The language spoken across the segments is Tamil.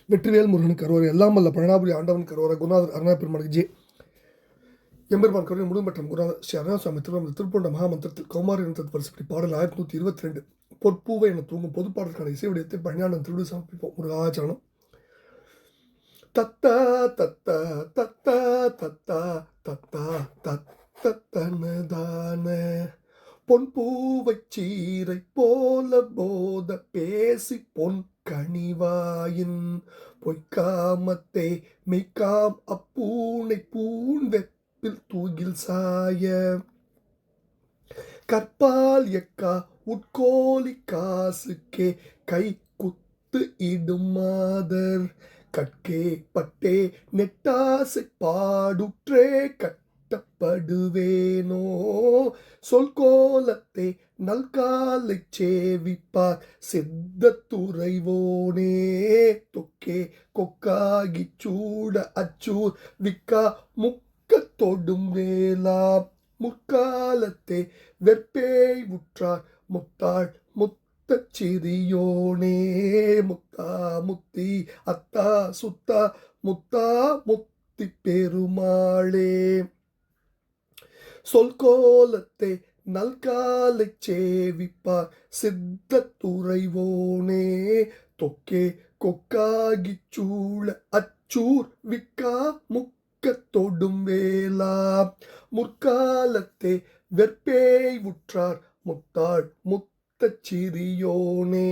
வெற்றிவேல் முருகனுக்கு கரோரை, எல்லாம் வல்ல பழனாபுரி ஆண்டவன் கரோரை, குருநாதர் அருணா பெருமானுக்கு ஜே. எம்பெருமான் கருணை முழுமட்டம் குருநாதர் ஸ்ரீ அருணாசுவாமி திருப்பூண்ட மகாமந்திரத்தில் கௌமாரி வருஷப்படி பாடல் 1122 பொற்பூவை என தூங்கும் பொது பாடலுக்கான இசை விடயத்தை பழனியாண்டன் திருடு சமர்ப்பிப்போம். முருகாச்சரணம். தத்தா தத்தா தத்தா தத்தா தத்தா தத்தனதான பொன்பூவை சீரை போல போத பேசி பொன் கனிவாயின் பொய்க்காமத்தே மெய்க்காம் அப்பூனை பூண்வெப்பில் தூகில் சாய கற்பால் எக்கா உட்கோலி காசுக்கே கை குத்து இடும் மாதர் கட்கே பட்டே நெட்டாசை பாடுற்றே கட்டப்படுவேனோ சொல்கோலத்தே நல்காலை சேவிப்பார் சித்த துறைவோனே தொக்கே கொக்காகி சூட அச்சூர் விக்கா முக்க தொடும் வேலா முற்காலத்தே வெற்பேய் உற்றார் முத்தாள் முத்த சிறியோனே முத்தா முத்தி அத்தா சுத்தா முத்தா முத்தி பெருமாளே சொல்கோலத்தே நல்காலை சேவிப்பார் சித்த துறைவோனே தொக்கே கொக்காகி சூழ அச்சூர் விக்கா முக்க தொடும் வேலா முற்காலத்தே வெற்பேய் உற்றார் முத்தாள் முத்த சிறியோனே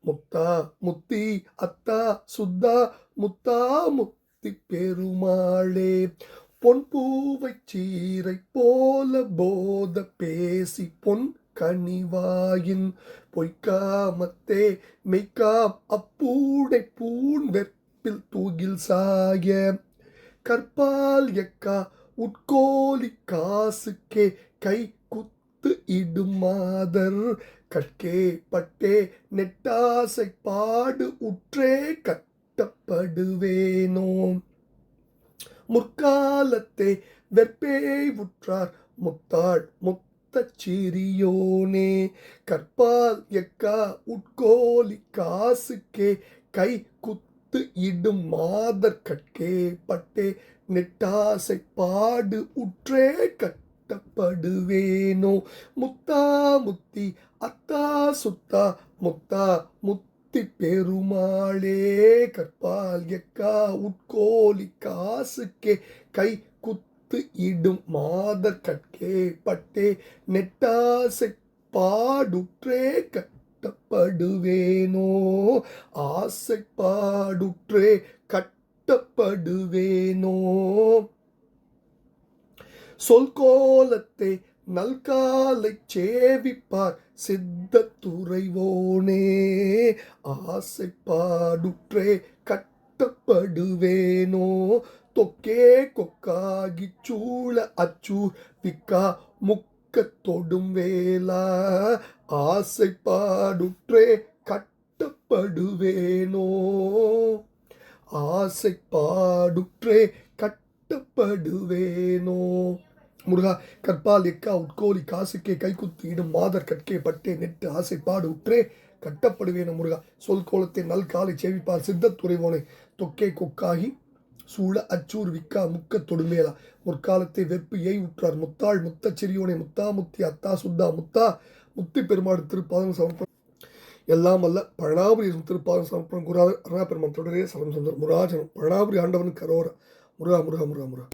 முத்தா முத்தி அத்தா சுத்தா முத்தா முத்தி பெருமாளே பொன்பூவை சீரை போல போத பேசி பொன் கனிவாயின் பொய்க்காமத்தே மெய்க்காம் அப்பூடை பூண் வெப்பில் தூகில் சாய கற்பால் எக்கா உட்கோலி காசுக்கே கை குத்து இடும் மாதர் கட்கே பட்டே நெட்டாசை பாடு உற்றே கட்டப்படுவேனோ முற்காலத்தே வெற்பேய் உற்றார் முத்தாள் முத்த சிறியோனே கற்பால் எக்கா உட்கோலி காசுக்கே கை குத்து இடும் மாதர் கட்கே பட்டே நெட்டாசை பாடு உற்றே கட்டப்படுவேனோ முத்தா முத்தி அத்தா சுத்தா முத்தா முத்தி பெருமாளே கற்பால் எக்கா உட்கோலி காசுக்கே கை குத்து இடும் மாதர் கட்கே பட்டே நெட்டாசை பாடுற்றே கட்டப்படுவேனோ ஆசை பாடுற்றே கட்டப்படுவேனோ சொல்கோலத்தே நல்காலை சேவிப்பார் சித்த துறைவோனே ஆசை பாடுற்றே கட்டப்படுவேனோ தொக்கே கொக்காகி சூழ அச்சூர் விக்கா முக்க தொடும் வேலா ஆசை பாடுற்றே கட்டப்படுவேனோ ஆசை பாடுற்றே கட்டப்படுவேனோ முருகா கற்பால் எக்கா உட்கோலி காசுக்கே கைக்குத்து இடும் மாதர் கட்கே பட்டே நெட்டு ஆசைப்பாடு உற்றே கட்டப்படுவேன முருகா சொல்கோலத்தை நல்காலை சேவிப்பார் சித்த துறைவோனை தொக்கே கொக்காகி சூழ அச்சூர் விக்கா முக்க தொடுமேலா முற்காலத்தை வெற்பு ஏய் உற்றார் முத்தாள் முத்த சிறியோனை முத்தா முத்தி அத்தா சுத்தா முத்தா முத்தி பெருமாடு திருப்பாதம் சமர்ப்பணம். எல்லாம் அல்ல பழனாபுரி திருப்பாதம் சமர்ப்பணம். குருநாதர் அருணா பெருமான் தொடரே சரணம் சுந்தர் முருகாச்சரணம். பழனாபுரி ஆண்டவன் கரோர. முருகா முருகா முருகா முருகா.